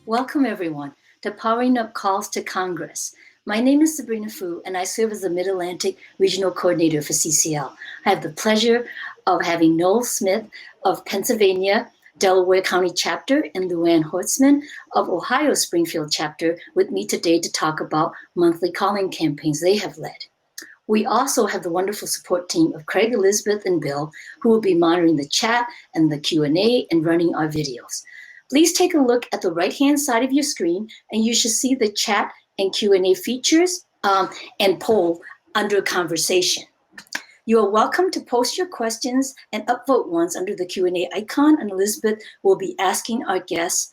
Welcome everyone to Powering Up Calls to Congress. My name is Sabrina Fu and I serve as the Mid-Atlantic Regional Coordinator for CCL. I have the pleasure of having Noel Smith of Pennsylvania, Delaware County Chapter, and Ann Horstman of Ohio Springfield Chapter with me today to talk about monthly calling campaigns they have led. We also have the wonderful support team of Craig, Elizabeth, and Bill, who will be monitoring the chat and the Q&A and running our videos. Please take a look at the right-hand side of your screen, and you should see the chat and Q&A features and poll under conversation. You are welcome to post your questions and upvote ones under the Q&A icon, and Elizabeth will be asking our guests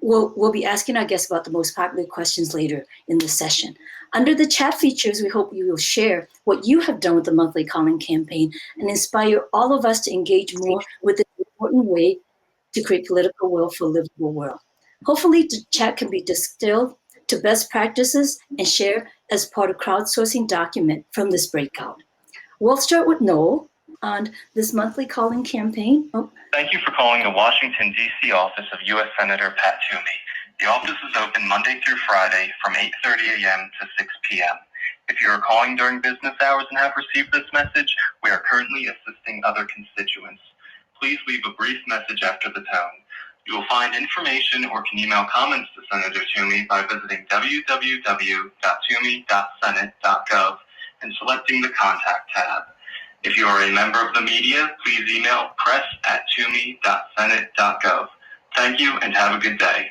we'll be asking our guests about the most popular questions later in the session. Under the chat features, we hope you will share what you have done with the monthly calling campaign and inspire all of us to engage more with this important way to create political will for a livable world. Hopefully the chat can be distilled to best practices and share as part of crowdsourcing document from this breakout. We'll start with Noel on this monthly calling campaign. Thank you for calling the Washington, D.C. office of U.S. Senator Pat Toomey. The office is open Monday through Friday from 8:30 a.m. to 6 p.m. If you are calling during business hours and have received this message, we are currently assisting other constituents. Please leave a brief message after the tone. You will find information or can email comments to Senator Toomey by visiting www.toomey.senate.gov and selecting the Contact tab. If you are a member of the media, please email press@toomey.senate.gov. Thank you and have a good day.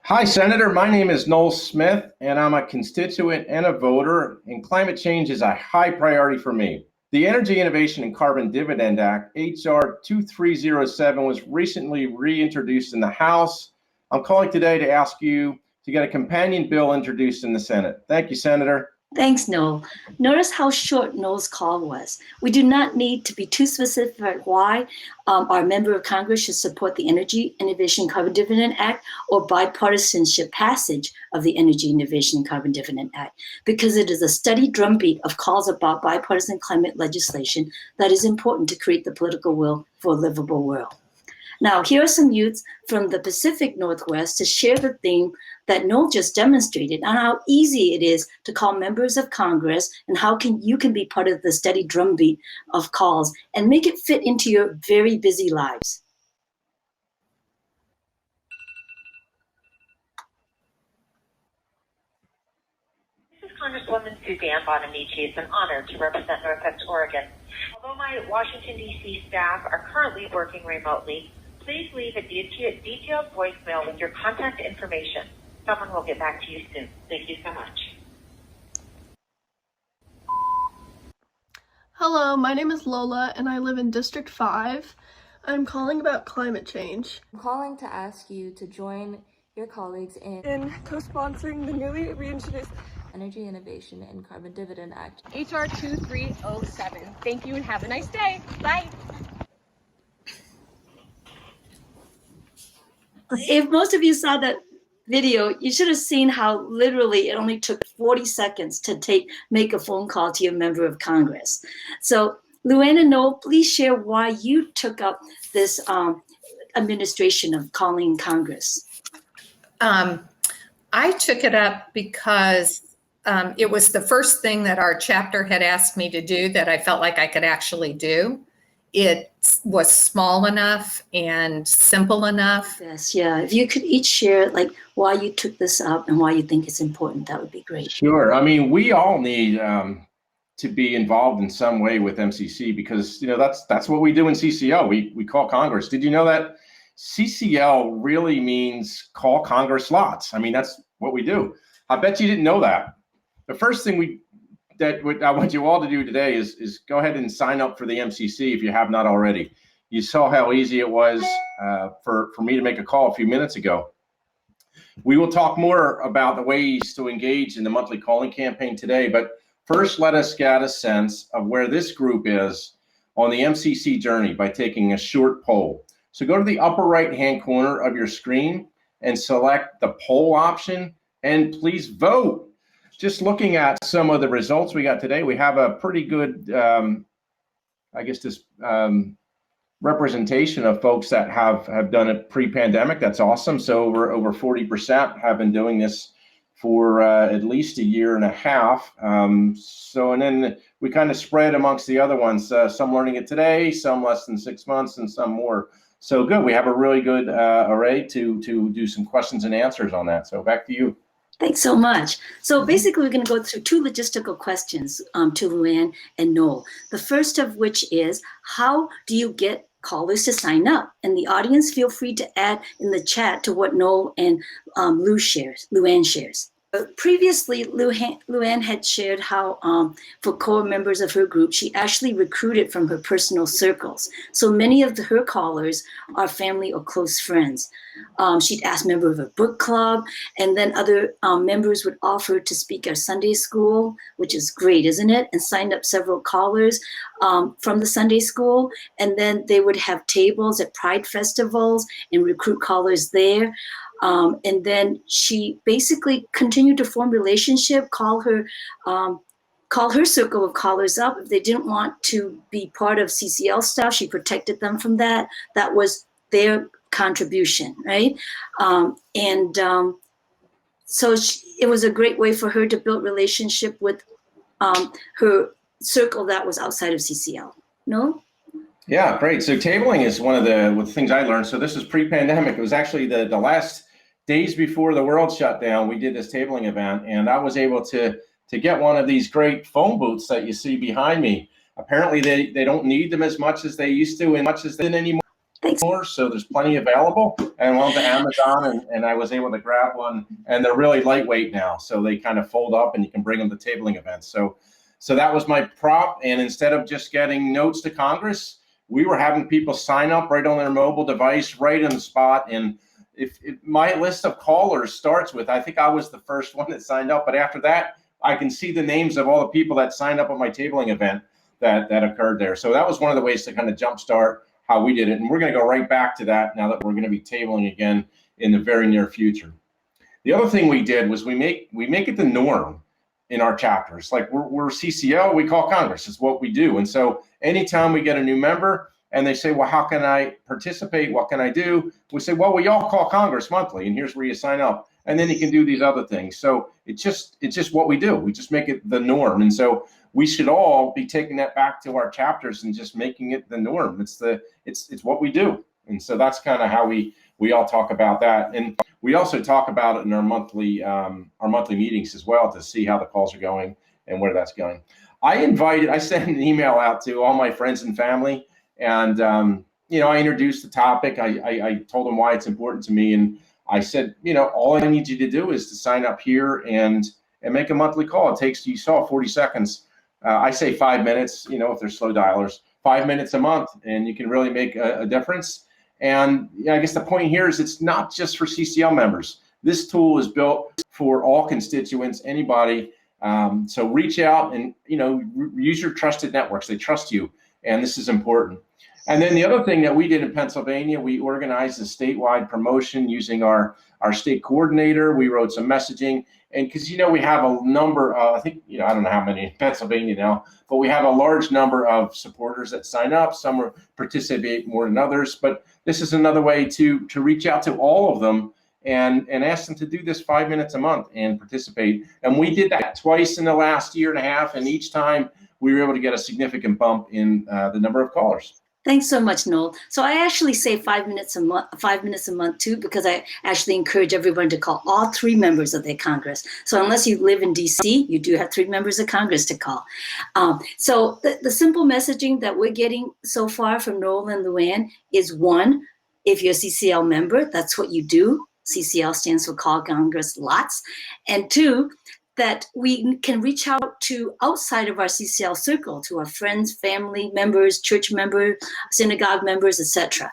Hi, Senator. My name is Noel Smith, and I'm a constituent and a voter, and climate change is a high priority for me. The Energy Innovation and Carbon Dividend Act, H.R. 2307, was recently reintroduced in the House. I'm calling today to ask you to get a companion bill introduced in the Senate. Thank you, Senator. Thanks, Noel. Notice how short Noel's call was. We do not need to be too specific about why our member of Congress should support the Energy Innovation Carbon Dividend Act or bipartisanship passage of the Energy Innovation and Carbon Dividend Act, because it is a steady drumbeat of calls about bipartisan climate legislation that is important to create the political will for a livable world. Now, here are some youths from the Pacific Northwest to share the theme that Noel just demonstrated on how easy it is to call members of Congress and how you can be part of the steady drumbeat of calls and make it fit into your very busy lives. This is Congresswoman Suzanne Bonamici. It's an honor to represent Northwest Oregon. Although my Washington, D.C. staff are currently working remotely, please leave a detailed voicemail with your contact information. Someone will get back to you soon. Thank you so much. Hello, my name is Lola and I live in District 5. I'm calling about climate change. I'm calling to ask you to join your colleagues in co-sponsoring the newly reintroduced Energy Innovation and Carbon Dividend Act, H.R. 2307. Thank you and have a nice day. Bye. If most of you saw that video, you should have seen how literally it only took 40 seconds to make a phone call to your member of Congress. So Luann and Noel, please share why you took up this administration of calling Congress. I took it up because it was the first thing that our chapter had asked me to do that I felt like I could actually do. It was small enough and simple enough. Yes, yeah. If you could each share like why you took this up and why you think it's important, that would be great. Sure. I mean, we all need to be involved in some way with MCC because, you know, that's what we do in CCL. We call Congress. Did you know that CCL really means call Congress lots? I mean, that's what we do. I bet you didn't know that. The first thing I want you all to do today is go ahead and sign up for the MCC if you have not already. You saw how easy it was for me to make a call a few minutes ago. We will talk more about the ways to engage in the monthly calling campaign today, but first let us get a sense of where this group is on the MCC journey by taking a short poll. So go to the upper right-hand corner of your screen and select the poll option and please vote. Just looking at some of the results we got today, we have a pretty good, representation of folks that have done it pre-pandemic. That's awesome. So over 40% have been doing this for at least a year and a half. And then we kind of spread amongst the other ones, some learning it today, some less than 6 months, and some more. So good. We have a really good array to do some questions and answers on that. So back to you. Thanks so much. So basically, we're going to go through two logistical questions to Luann and Noel. The first of which is, how do you get callers to sign up? And the audience, feel free to add in the chat to what Noel and Luann shares. Previously, Luann had shared how for core members of her group, she actually recruited from her personal circles. So many of her callers are family or close friends. She'd ask members of a book club, and then other members would offer to speak at Sunday school, which is great, isn't it? And signed up several callers from the Sunday school. And then they would have tables at Pride festivals and recruit callers there. And then she basically continued to form relationship, call her circle of callers up. If they didn't want to be part of CCL stuff, she protected them from that. That was their contribution, right? So it was a great way for her to build relationship with her circle that was outside of CCL. No? Yeah, great. So tabling is one of the things I learned. So this is pre-pandemic. It was actually the last days before the world shut down. We did this tabling event, and I was able to get one of these great phone booths that you see behind me. Apparently, they don't need them as much as they used to, and much as they didn't anymore. Thanks. So there's plenty available. And I went to Amazon, and I was able to grab one, and they're really lightweight now. So they kind of fold up, and you can bring them to tabling events. So that was my prop. And instead of just getting notes to Congress, we were having people sign up right on their mobile device, right on the spot. And if my list of callers starts with, I think I was the first one that signed up, but after that, I can see the names of all the people that signed up at my tabling event that occurred there. So that was one of the ways to kind of jumpstart how we did it. And we're going to go right back to that now that we're going to be tabling again in the very near future. The other thing we did was we make it the norm in our chapters. Like we're CCL, we call Congress. It's what we do. And so anytime we get a new member, and they say, well, how can I participate? What can I do? We say, well, we all call Congress monthly, and here's where you sign up. And then you can do these other things. So it's just what we do. We just make it the norm. And so we should all be taking that back to our chapters and just making it the norm. It's what we do. And so that's kind of how we all talk about that. And we also talk about it in our monthly meetings as well to see how the calls are going and where that's going. I sent an email out to all my friends and family. And, I introduced the topic. I told them why it's important to me. And I said, all I need you to do is to sign up here and make a monthly call. It takes, you saw 40 seconds. I say 5 minutes, if they're slow dialers, 5 minutes a month, and you can really make a difference. And I guess the point here is it's not just for CCL members. This tool is built for all constituents, anybody. So reach out and, use your trusted networks. They trust you. And this is important. And then the other thing that we did in Pennsylvania, we organized a statewide promotion using our state coordinator. We wrote some messaging. And because, we have a number of, I think, I don't know how many in Pennsylvania now, but we have a large number of supporters that sign up. Some participate more than others. But this is another way to reach out to all of them and ask them to do this 5 minutes a month and participate. And we did that twice in the last year and a half. And each time, we were able to get a significant bump in the number of callers. Thanks so much, Noel. So I actually say 5 minutes a month too, because I actually encourage everyone to call all 3 members of their Congress. So unless you live in DC, you do have 3 members of Congress to call. So the simple messaging that we're getting so far from Noel and Luann is 1, if you're a CCL member, that's what you do. CCL stands for Call Congress Lots. And 2, that we can reach out to outside of our CCL circle, to our friends, family members, church members, synagogue members, etc.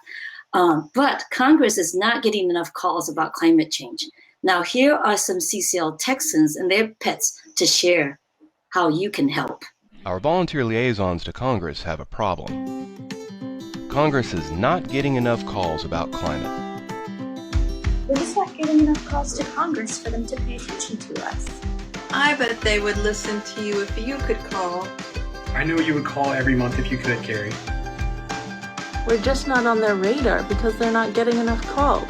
But Congress is not getting enough calls about climate change. Now, here are some CCL Texans and their pets to share how you can help. Our volunteer liaisons to Congress have a problem. Congress is not getting enough calls about climate. We're just not getting enough calls to Congress for them to pay attention to us. I bet they would listen to you if you could call. I know you would call every month if you could, Carrie. We're just not on their radar because they're not getting enough calls.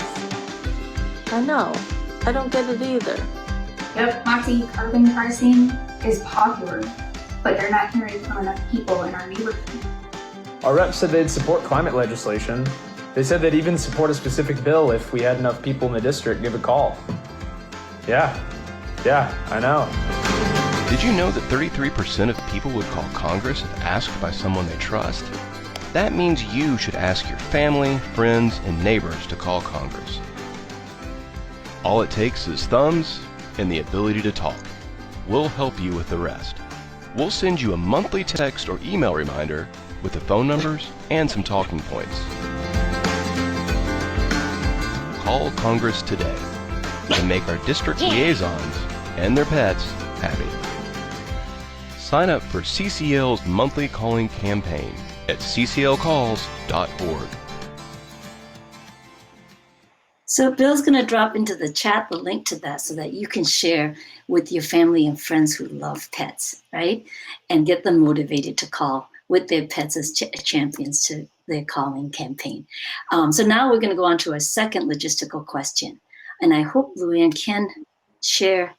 I know. I don't get it either. Yep, Monty, carbon pricing is popular, but they're not hearing from enough people in our neighborhood. Our rep said they'd support climate legislation. They said they'd even support a specific bill if we had enough people in the district give a call. Yeah, I know. Did you know that 33% of people would call Congress if asked by someone they trust? That means you should ask your family, friends, and neighbors to call Congress. All it takes is thumbs and the ability to talk. We'll help you with the rest. We'll send you a monthly text or email reminder with the phone numbers and some talking points. Call Congress today and make our district liaisons and their pets happy. Sign up for CCL's monthly calling campaign at cclcalls.org. So Bill's going to drop into the chat the link to that so that you can share with your family and friends who love pets, right? And get them motivated to call with their pets as champions to their calling campaign. So now we're going to go on to our second logistical question. And I hope Luann can share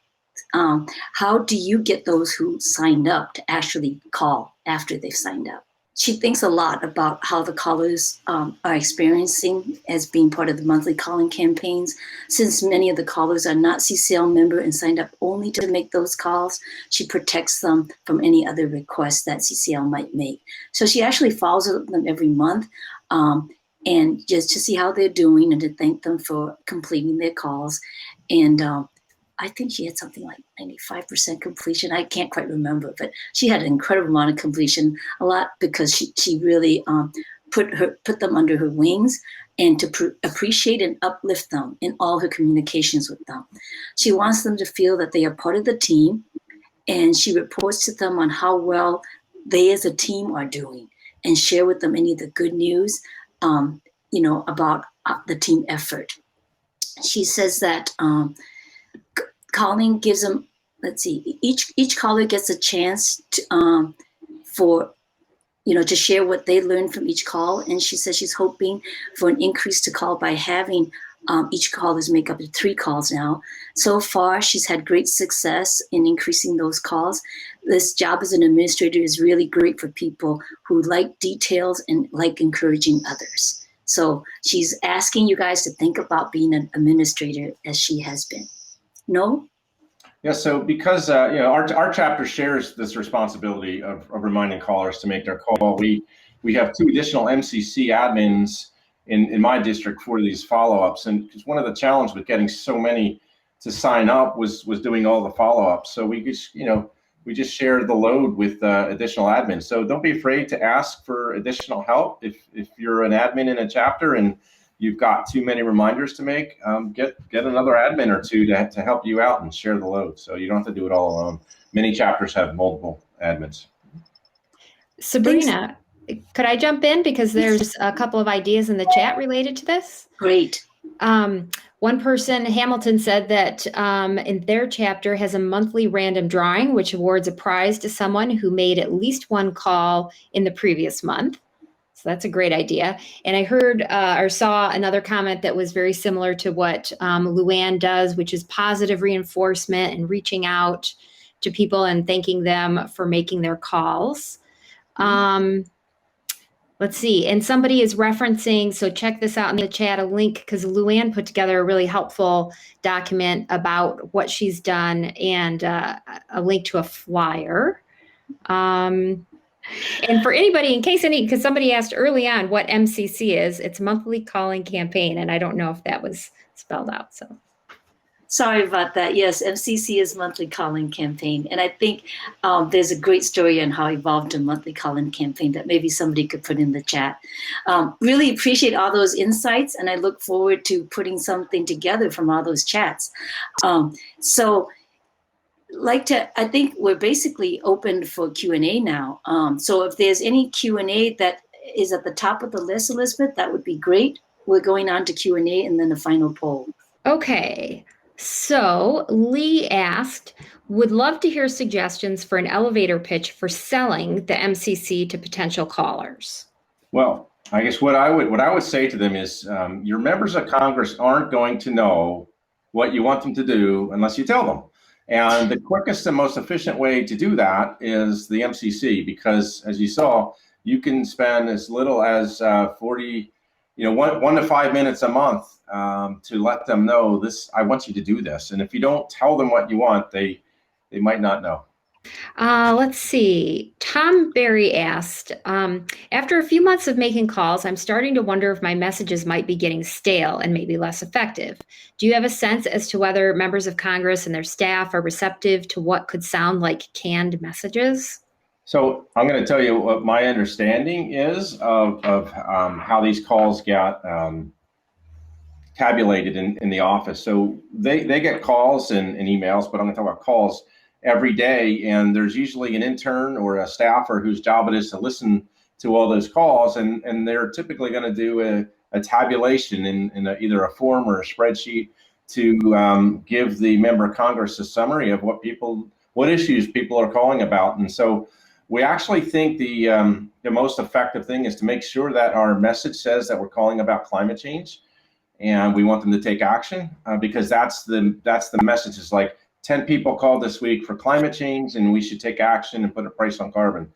how do you get those who signed up to actually call after they've signed up? She thinks a lot about how the callers are experiencing as being part of the monthly calling campaigns. Since many of the callers are not CCL member and signed up only to make those calls, she protects them from any other requests that CCL might make. So she actually follows them every month and just to see how they're doing and to thank them for completing their calls. And I think she had something like 95% completion. I can't quite remember, but she had an incredible amount of completion, a lot because she really put them under her wings and to appreciate and uplift them in all her communications with them. She wants them to feel that they are part of the team, and she reports to them on how well they as a team are doing and share with them any of the good news, about the team effort. She says that calling gives them, each caller gets a chance to, to share what they learned from each call. And she says she's hoping for an increase to call by having each callers make up to 3 calls now. So far, she's had great success in increasing those calls. This job as an administrator is really great for people who like details and like encouraging others. So she's asking you guys to think about being an administrator as she has been. No? Yeah, so because our chapter shares this responsibility of reminding callers to make their call, we have 2 additional MCC admins in my district for these follow-ups. And because one of the challenges with getting so many to sign up was doing all the follow-ups. So we just share the load with additional admins. So don't be afraid to ask for additional help if you're an admin in a chapter and you've got too many reminders to make, get another admin or 2 to help you out and share the load. So you don't have to do it all alone. Many chapters have multiple admins. Sabrina, could I jump in? Because there's a couple of ideas in the chat related to this. Great. One person, Hamilton, said that in their chapter has a monthly random drawing, which awards a prize to someone who made at least 1 call in the previous month. So that's a great idea. And I heard or saw another comment that was very similar to what Luann does, which is positive reinforcement and reaching out to people and thanking them for making their calls. Let's see. And somebody is referencing, so check this out in the chat, a link, because Luann put together a really helpful document about what she's done and a link to a flyer. And for anybody, because somebody asked early on what MCC is, it's monthly calling campaign. And I don't know if that was spelled out. So sorry about that. Yes, MCC is monthly calling campaign. And I think there's a great story on how it evolved a monthly calling campaign that maybe somebody could put in the chat. Really appreciate all those insights. And I look forward to putting something together from all those chats. I think we're basically open for Q&A now. So if there's any Q&A that is at the top of the list, Elizabeth, that would be great. We're going on to Q&A and then a final poll. Okay. So Lee asked, would love to hear suggestions for an elevator pitch for selling the MCC to potential callers. Well, I guess what I would say to them is your members of Congress aren't going to know what you want them to do unless you tell them. And the quickest and most efficient way to do that is the MCC, because as you saw, you can spend as little as 40, 1 to 5 minutes a month to let them know this. I want you to do this, and if you don't tell them what you want, they might not know. Let's see. Tom Berry asked, after a few months of making calls, I'm starting to wonder if my messages might be getting stale and maybe less effective. Do you have a sense as to whether members of Congress and their staff are receptive to what could sound like canned messages? So I'm going to tell you what my understanding is of how these calls got tabulated in the office. So they get calls and emails, but I'm going to talk about calls every day, and there's usually an intern or a staffer whose job it is to listen to all those calls, and they're typically going to do a tabulation in either a form or a spreadsheet to give the member of Congress a summary of what issues people are calling about. And so we actually think the most effective thing is to make sure that our message says that we're calling about climate change, and we want them to take action because that's the message. Is like 10 people called this week for climate change, and we should take action and put a price on carbon.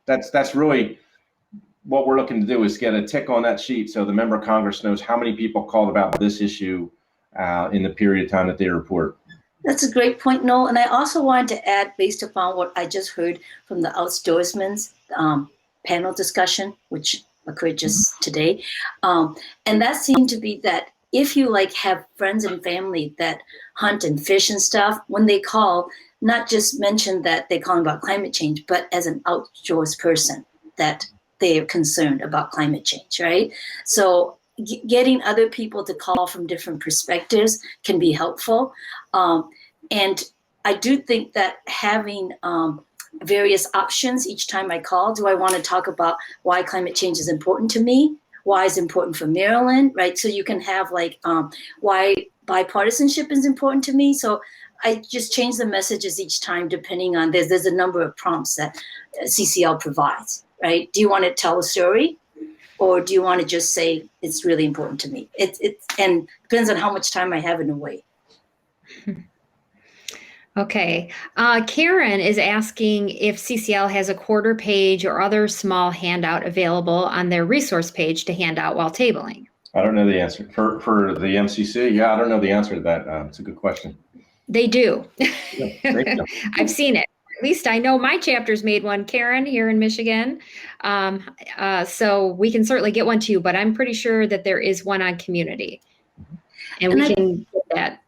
That's really what we're looking to do, is get a tick on that sheet so the member of Congress knows how many people called about this issue in the period of time that they report. That's a great point, Noel. And I also wanted to add, based upon what I just heard from the outdoorsmen's panel discussion, which occurred just today, and that seemed to be that if you have friends and family that hunt and fish and stuff, when they call, not just mention that they're calling about climate change, but as an outdoors person, that they are concerned about climate change, right? So getting other people to call from different perspectives can be helpful. And I do think that having various options each time I call, do I want to talk about why climate change is important to me? Why it's important for Maryland, right? So you can have why bipartisanship is important to me. So I just change the messages each time depending on, there's a number of prompts that CCL provides, right? Do you want to tell a story, or do you want to just say it's really important to me? And depends on how much time I have in a way. Okay. Karen is asking if CCL has a quarter page or other small handout available on their resource page to hand out while tabling. I don't know the answer. For the MCC, yeah, I don't know the answer to that. It's a good question. They do. Yeah, they do. I've seen it. At least I know my chapter's made one, Karen, here in Michigan. So we can certainly get one to you, but I'm pretty sure that there is one on community. And we can get that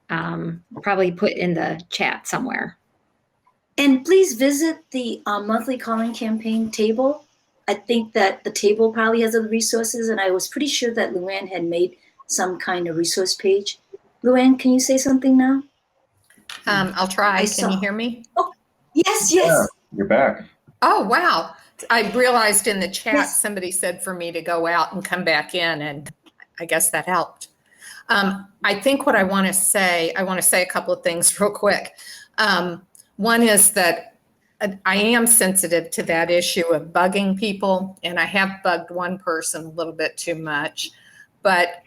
probably put in the chat somewhere. And please visit the monthly calling campaign table. I think that the table probably has other resources, and I was pretty sure that Luann had made some kind of resource page. Luann, can you say something now? I'll try. Can you hear me? Oh, yes, yes. Yeah, you're back. Oh, wow. I realized in the chat somebody said for me to go out and come back in, and I guess that helped. I think what I want to say a couple of things real quick. One is that I am sensitive to that issue of bugging people, and I have bugged one person a little bit too much. But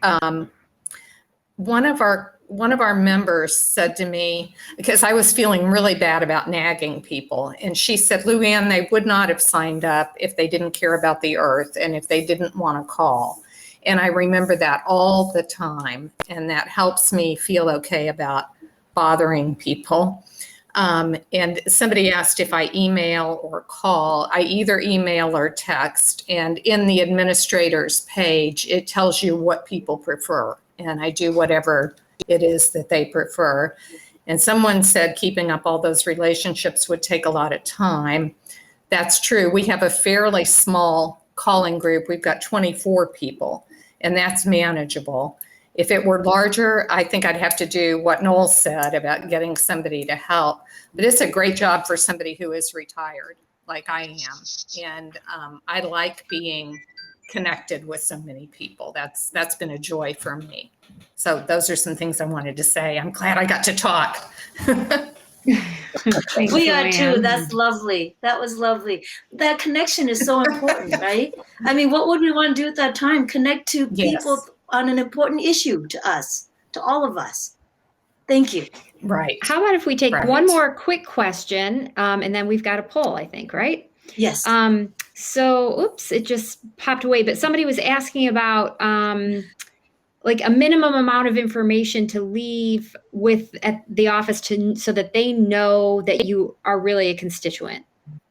one of our members said to me, because I was feeling really bad about nagging people, and she said, Luann, they would not have signed up if they didn't care about the earth and if they didn't want to call. And I remember that all the time, and that helps me feel okay about bothering people. And somebody asked if I email or call. I either email or text, and in the administrator's page, it tells you what people prefer, and I do whatever it is that they prefer. And someone said keeping up all those relationships would take a lot of time. That's true. We have a fairly small calling group. We've got 24 people, and that's manageable. If it were larger, I think I'd have to do what Noel said about getting somebody to help. But it's a great job for somebody who is retired, like I am. And I like being connected with so many people. That's been a joy for me. So those are some things I wanted to say. I'm glad I got to talk. Thanks, We are too. Luann. That's lovely. That was lovely. That connection is so important, right? I mean, what would we want to do at that time? Connect to people on an important issue to us, to all of us. Thank you. Right. How about if we take one more quick question, and then we've got a poll, I think, right? Yes. So, oops, it just popped away. But somebody was asking about like a minimum amount of information to leave with at the office so that they know that you are really a constituent.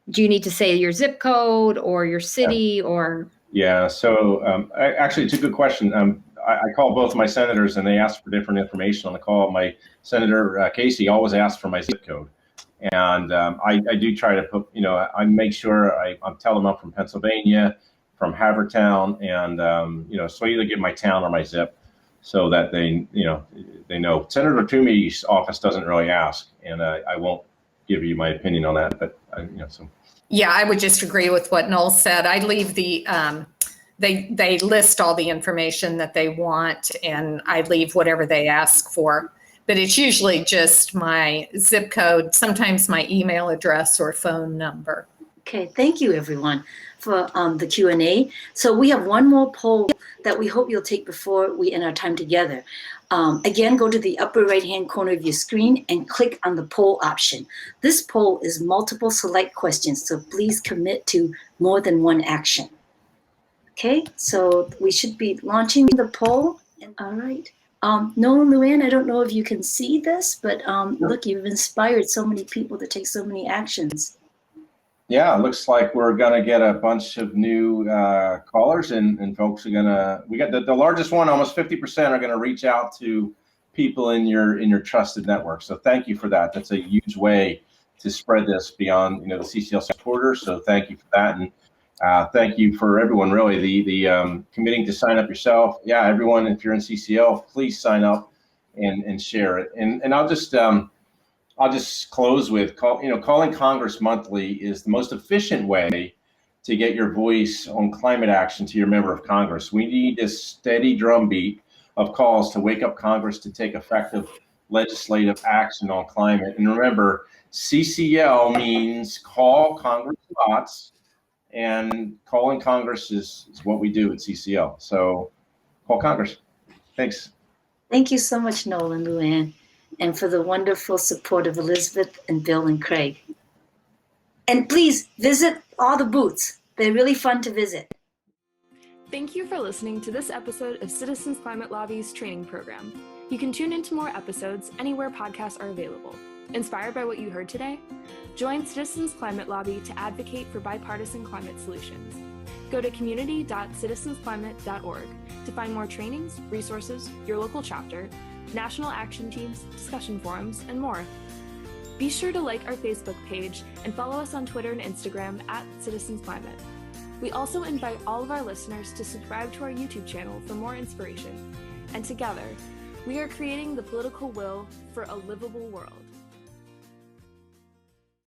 Do you need to say your zip code or your city or? Yeah. So actually, it's a good question. I call both my senators and they ask for different information on the call. My Senator Casey always asks for my zip code. And I do try to put, I make sure I tell them I'm from Pennsylvania, from Havertown, and, so I either give my town or my zip so that they know. Senator Toomey's office doesn't really ask, and I won't give you my opinion on that, but, so. Yeah, I would just agree with what Noel said. I leave the, they list all the information that they want, and I leave whatever they ask for. But it's usually just my zip code, sometimes my email address or phone number. Okay, thank you everyone for the Q&A. So we have one more poll that we hope you'll take before we end our time together. Again, go to the upper right-hand corner of your screen and click on the poll option. This poll is multiple select questions, so please commit to more than one action. Okay, so we should be launching the poll. All right. Noel and Luann, I don't know if you can see this, but look, you've inspired so many people to take so many actions. Yeah, it looks like we're going to get a bunch of new callers, and folks are we got the largest one, almost 50% are going to reach out to people in your trusted network. So thank you for that. That's a huge way to spread this beyond, the CCL supporters. So thank you for that. And thank you for everyone, really, the committing to sign up yourself. Yeah, everyone, if you're in CCL, please sign up and share it. And I'll just close with calling Congress monthly is the most efficient way to get your voice on climate action to your member of Congress. We need a steady drumbeat of calls to wake up Congress to take effective legislative action on climate. And remember, CCL means call Congress lots, and calling Congress is what we do at CCL. So call Congress. Thanks. Thank you so much, Noel and Luann, and for the wonderful support of Elizabeth and Bill and Craig. And please visit all the booths. They're really fun to visit. Thank you for listening to this episode of Citizens Climate Lobby's training program. You can tune into more episodes anywhere podcasts are available. Inspired by what you heard today? Join Citizens Climate Lobby to advocate for bipartisan climate solutions. Go to community.citizensclimate.org to find more trainings, resources, your local chapter, national action teams, discussion forums, and more. Be sure to like our Facebook page and follow us on Twitter and Instagram @CitizensClimate. We also invite all of our listeners to subscribe to our YouTube channel for more inspiration. And together, we are creating the political will for a livable world.